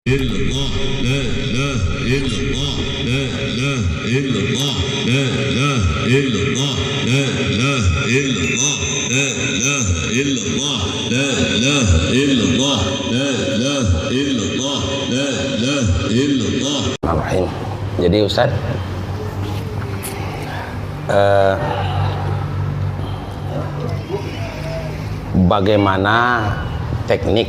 illallah, la ilaha illallah, la ilaha illallah, la ilaha illallah, la ilaha illallah, la ilaha illallah, la ilaha illallah, la ilaha illallah, la ilaha illallah. Bismillahirrahmanirrahim. Jadi Ustaz, bagaimana teknik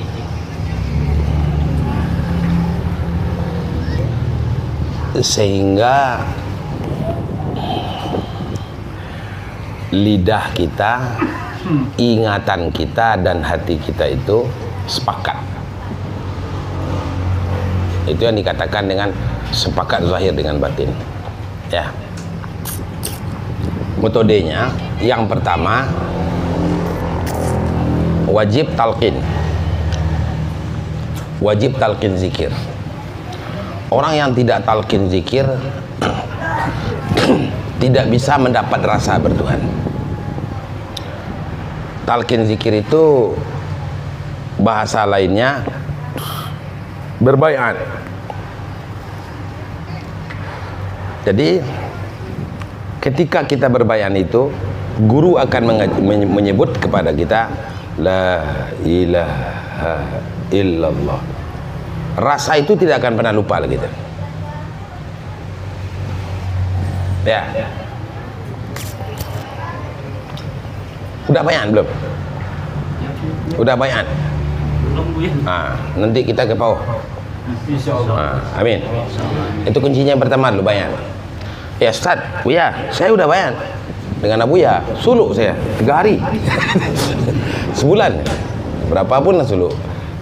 sehingga lidah kita, ingatan kita dan hati kita itu sepakat. Itu yang dikatakan dengan sepakat zahir dengan batin. Ya. Metodenya yang pertama wajib talqin. Wajib talqin zikir. Orang yang tidak talqin zikir tidak bisa mendapat rasa bertuhan. Talqin zikir itu bahasa lainnya berbaiat. Jadi ketika kita berbaiat itu, guru akan menyebut kepada kita la ilaha illallah. Rasa itu tidak akan pernah lupa gitu. Ya. Udah bayan belum? Udah bayan? Belum, Bu, ya. Nanti kita ke bawah. Insyaallah. Amin. Itu kuncinya yang pertama dulu, bayan. Ya Ustaz, Buya, saya udah bayan dengan Abuya, suluk saya 3 hari. Sebulan. Berapapun lah suluk.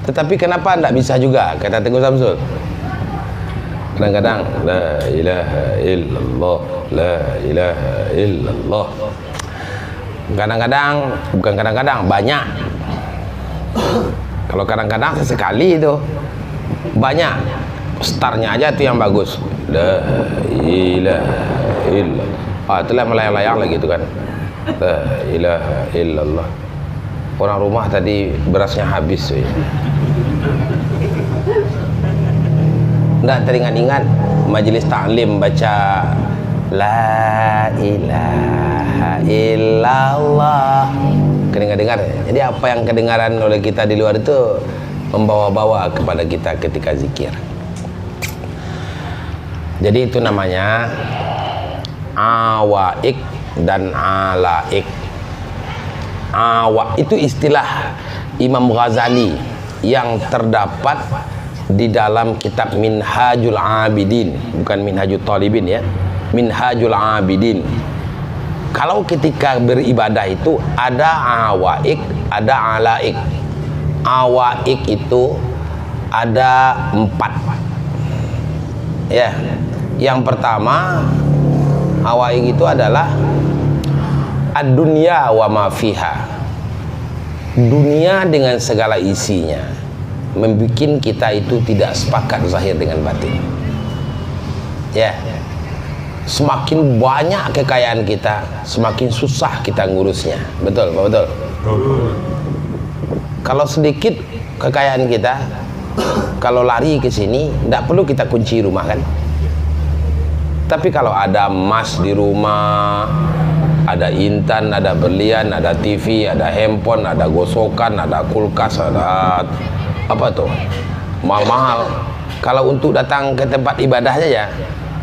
Tetapi kenapa tidak bisa juga, kata Teguh Samsul? Kadang-kadang la ilaha illallah, la ilaha illallah. Kadang-kadang, bukan kadang-kadang, banyak. Kalau kadang-kadang sesekali itu banyak. Startnya aja itu yang bagus. La ilaha illallah. Itulah melayang-layang lagi itu kan. La ilaha illallah. Orang rumah tadi berasnya habis. Nggak teringat-ingat majelis taklim baca la ilaha illallah. Kedengar-dengar. Jadi apa yang kedengaran oleh kita di luar itu membawa-bawa kepada kita ketika zikir. Jadi itu namanya awaik dan alaik. Awa itu istilah Imam Ghazali yang terdapat di dalam kitab Minhajul Abidin, bukan Minhajul Talibin ya, Minhajul Abidin. Kalau ketika beribadah itu ada awaik, ada alaik. Awaik itu ada 4 ya. Yang pertama awaik itu adalah ad-dunya wa ma fiha. Dunia dengan segala isinya membuat kita itu tidak sepakat zahir dengan batin. Ya. Semakin banyak kekayaan kita, semakin susah kita ngurusnya. Betul, Pak, betul? Kalau sedikit kekayaan kita, kalau lari ke sini, tidak perlu kita kunci rumah kan? Tapi kalau ada emas di rumah, ada intan, ada berlian, ada TV, ada handphone, ada gosokan, ada kulkas, ada apa tuh, mahal-mahal. Kalau untuk datang ke tempat ibadahnya ya,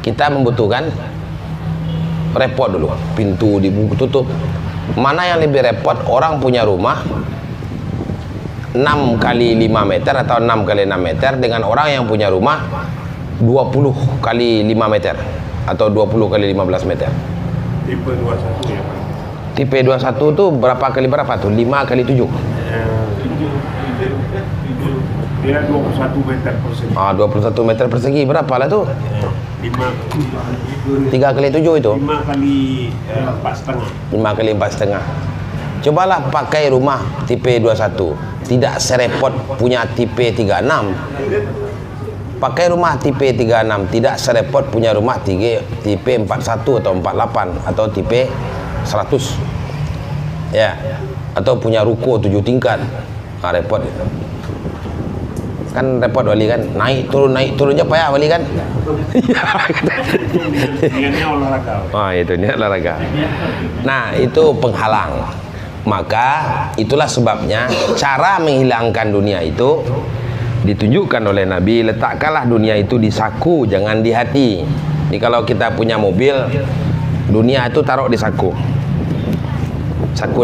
kita membutuhkan repot dulu, pintu ditutup. Mana yang lebih repot? Orang punya rumah 6 kali 5 meter atau 6 kali 6 meter dengan orang yang punya rumah 20 kali 5 meter atau 20 kali 15 meter. Tipe 21 ya, Pak. Tipe 21 tuh berapa kali berapa tuh? 5 kali 7. Dia 21 meter persegi. 21 meter persegi berapa lah tuh? 3 kali 7 itu? 5 kali 4,5. 5 kali 4,5. Cobalah pakai rumah tipe 21. Tidak serepot punya tipe 36. Pakai rumah tipe 36. Tidak serepot punya rumah tipe 41 atau 48 atau tipe 100. Ya. Atau punya ruko 7 tingkat. Repot. kan repot wali kan, naik turunnya payah wali kan. Niatnya olahraga. Itu niat olahraga. Nah, itu penghalang. Maka itulah sebabnya cara menghilangkan dunia itu ditunjukkan oleh Nabi, letakkanlah dunia itu di saku, jangan di hati. Jadi kalau kita punya mobil, dunia itu taruh di saku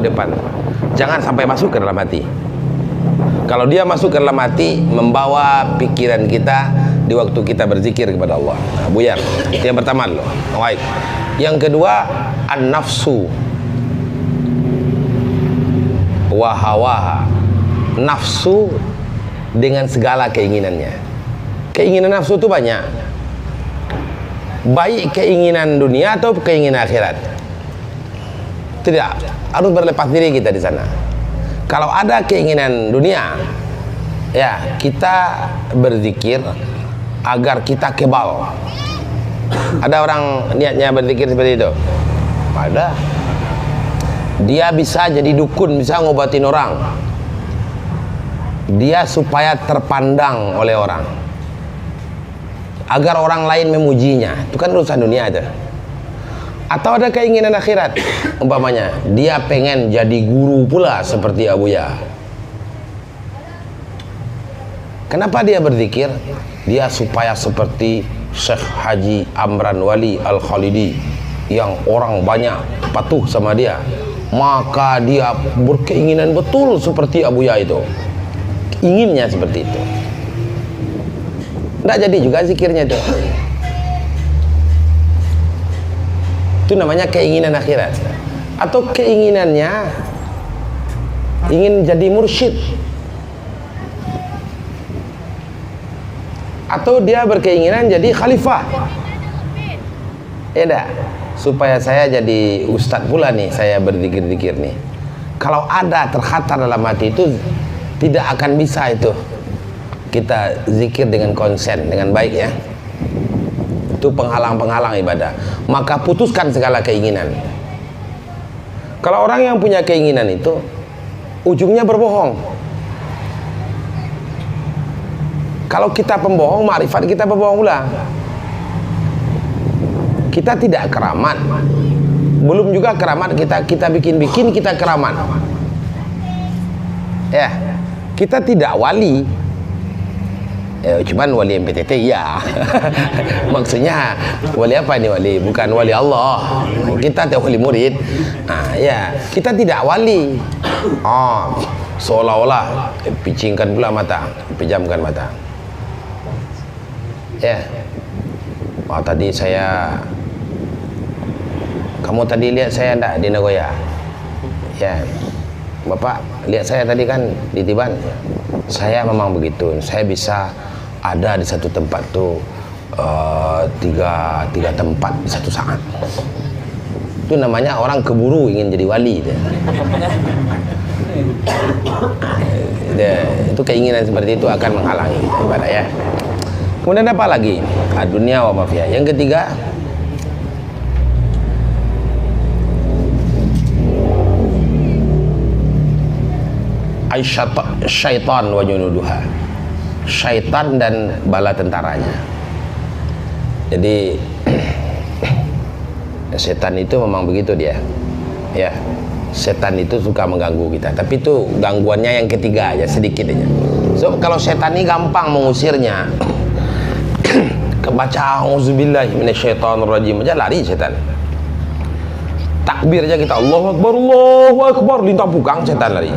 depan, jangan sampai masuk ke dalam hati. Kalau dia masuk ke dalam hati, membawa pikiran kita di waktu kita berzikir kepada Allah. Nah, buyar. Itu yang pertama loh. Baik. Yang kedua, an-nafsu wa hawaha. Nafsu dengan segala keinginannya. Keinginan nafsu itu banyak. Baik keinginan dunia atau keinginan akhirat. Tidak, harus berlepas diri kita di sana. Kalau ada keinginan dunia, ya kita berzikir agar kita kebal. Ada orang niatnya berzikir seperti itu? Ada. Dia bisa jadi dukun, bisa ngobatin orang. Dia supaya terpandang oleh orang, agar orang lain memujinya. Itu kan urusan dunia aja. Atau ada keinginan akhirat, umpamanya dia pengen jadi guru pula seperti Abuya. Kenapa dia berzikir? Dia supaya seperti Syekh Haji Amran Wali Al-Khalidi, yang orang banyak patuh sama dia. Maka dia berkeinginan betul seperti Abuya itu. Inginnya seperti itu. Tidak jadi juga zikirnya itu. Itu namanya keinginan akhirat. Atau keinginannya ingin jadi mursyid. Atau dia berkeinginan jadi khalifah. Ya dah, supaya saya jadi ustadz pula nih, saya berzikir-zikir nih. Kalau ada terkhatar dalam hati itu, tidak akan bisa itu kita zikir dengan konsen, dengan baik ya. Itu penghalang-penghalang ibadah. Maka putuskan segala keinginan. Kalau orang yang punya keinginan itu ujungnya berbohong. Kalau kita pembohong, makrifat kita berbohong pula. Kita tidak keramat. Belum juga keramat kita bikin-bikin kita keramat. Ya. Kita tidak wali, cuman wali MPTT ya. Maksudnya wali apa ini wali? Bukan wali Allah. Kita tidak wali murid. Ya, kita tidak wali. Seolah-olah picingkan pula mata, pejamkan mata. Ya. Tadi kamu tadi lihat saya enggak di Nagoya? Ya. Bapak lihat saya tadi kan di Tiban. Saya memang begitu. Saya bisa ada di satu tempat tuh tiga tempat di satu saat. Itu namanya orang keburu ingin jadi wali. Itu keinginan seperti itu akan menghalangi ibadah ya. Kemudian apa lagi? Dunia wa mafia. Yang ketiga, syaitan wa junuduha. Syaitan dan bala tentaranya. Jadi setan itu memang begitu dia. Ya. Setan itu suka mengganggu kita, tapi itu gangguannya yang ketiga aja, sedikit aja. So kalau setan ini gampang mengusirnya. Kebaca auzubillahi minasyaitonirrajim aja lari setan. Takbir aja kita Allahu Akbar, lintang pukang setan lari.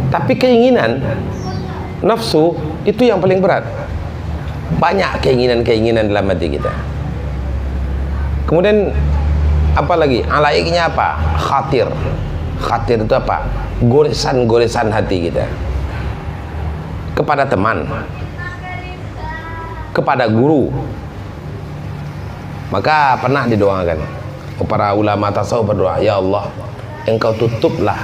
Tapi keinginan nafsu itu yang paling berat. Banyak keinginan-keinginan dalam hati kita. Kemudian apa lagi? Alaiknya apa? Khatir. Khatir itu apa? Goresan-goresan hati kita. Kepada teman, kepada guru. Maka pernah didoakan para ulama tasawuf berdoa, ya Allah, Engkau tutuplah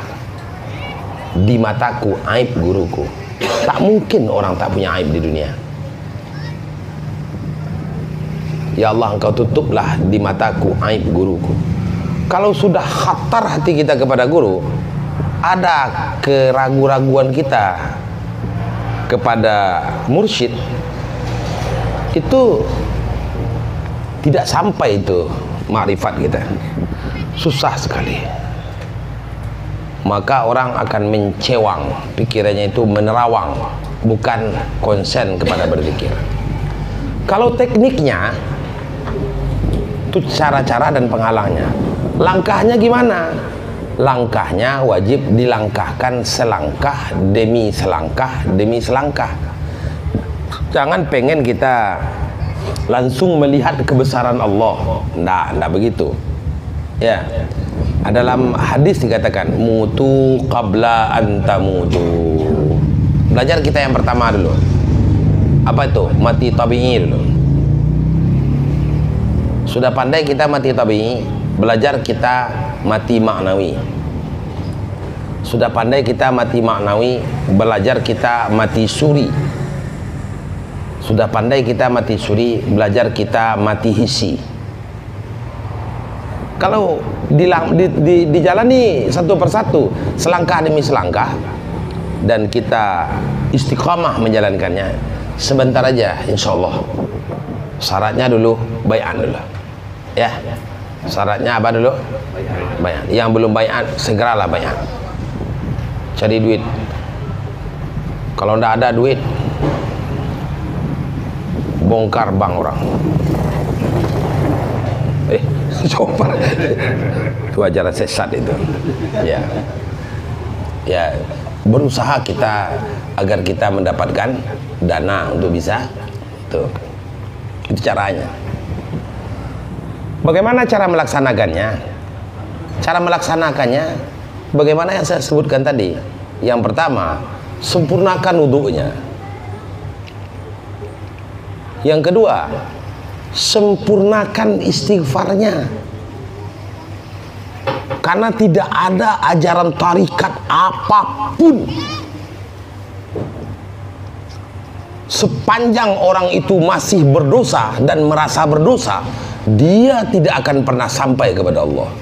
di mataku aib guruku. Tak mungkin orang tak punya aib di dunia. Ya Allah, Engkau tutuplah di mataku aib guruku. Kalau sudah khatar hati kita kepada guru, ada keraguan-raguan kita kepada mursyid itu tidak sampai itu makrifat kita, susah sekali. Maka orang akan mencewang, pikirannya itu menerawang, bukan konsen kepada berpikir. Kalau tekniknya itu cara-cara dan penghalangnya. Langkahnya gimana? Langkahnya wajib dilangkahkan selangkah demi selangkah demi selangkah. Jangan pengen kita langsung melihat kebesaran Allah. Nggak begitu. Ya. Dalam hadis dikatakan mutu qabla an tamutu. Belajar kita yang pertama dulu. Apa itu? Mati tabi'i dulu. Sudah pandai kita mati tabi'i, belajar kita mati maknawi. Sudah pandai kita mati maknawi, belajar kita mati suri. Sudah pandai kita mati suri, belajar kita mati hisi. Kalau dijalani satu persatu, selangkah demi selangkah, dan kita istiqamah menjalankannya, sebentar aja insya Allah. Syaratnya dulu bai'an dulu, ya. Syaratnya apa dulu? Bai'an. Yang belum bai'an segeralah bai'an. Cari duit. Kalau ndak ada duit, bongkar bank orang. Coba itu ajaran sesat itu. Ya, ya, berusaha kita agar kita mendapatkan dana untuk bisa itu caranya. Bagaimana cara melaksanakannya? Cara melaksanakannya bagaimana yang saya sebutkan tadi. Yang pertama, sempurnakan wudunya. Yang kedua, sempurnakan istighfarnya. Karena tidak ada ajaran tarikat apapun, sepanjang orang itu masih berdosa dan merasa berdosa, dia tidak akan pernah sampai kepada Allah.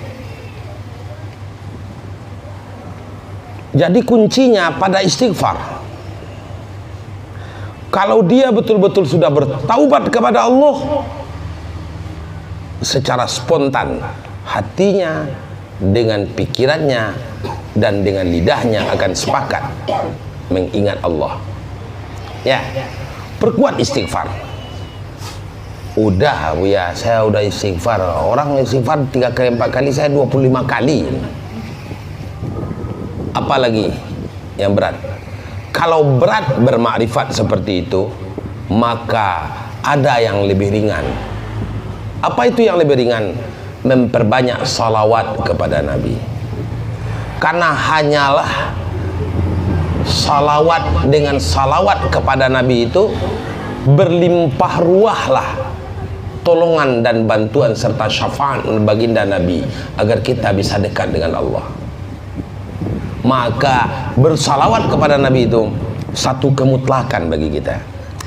Jadi kuncinya pada istighfar. Kalau dia betul-betul sudah bertaubat kepada Allah, secara spontan hatinya dengan pikirannya dan dengan lidahnya akan sepakat mengingat Allah. Ya, perkuat istighfar. Udah Buya, saya udah istighfar. Orang istighfar 3 kali 4 kali, saya 25 kali. Apalagi yang berat? Kalau berat bermakrifat seperti itu, maka ada yang lebih ringan. Apa itu yang lebih ringan? Memperbanyak salawat kepada Nabi. Karena hanyalah salawat dengan salawat kepada Nabi itu berlimpah ruahlah tolongan dan bantuan serta syafaat baginda Nabi agar kita bisa dekat dengan Allah. Maka bersalawat kepada Nabi itu satu kemutlakan bagi kita.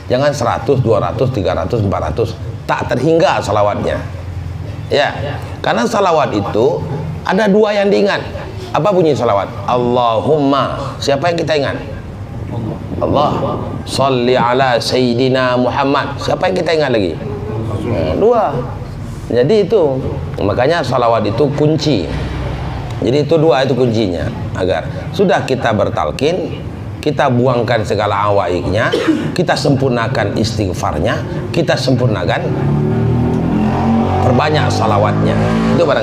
Jangan 100, 200, 300, 400, tak terhingga salawatnya. Ya, karena salawat itu ada 2 yang diingat. Apa bunyi salawat? Allahumma. Siapa yang kita ingat? Allah. Shalli ala Sayyidina Muhammad. Siapa yang kita ingat lagi? 2. Jadi itu, makanya salawat itu kunci. Jadi itu 2 itu kuncinya. Agar sudah kita bertalkin, kita buangkan segala awaiknya, kita sempurnakan istighfarnya, kita sempurnakan perbanyak salawatnya. Itu barang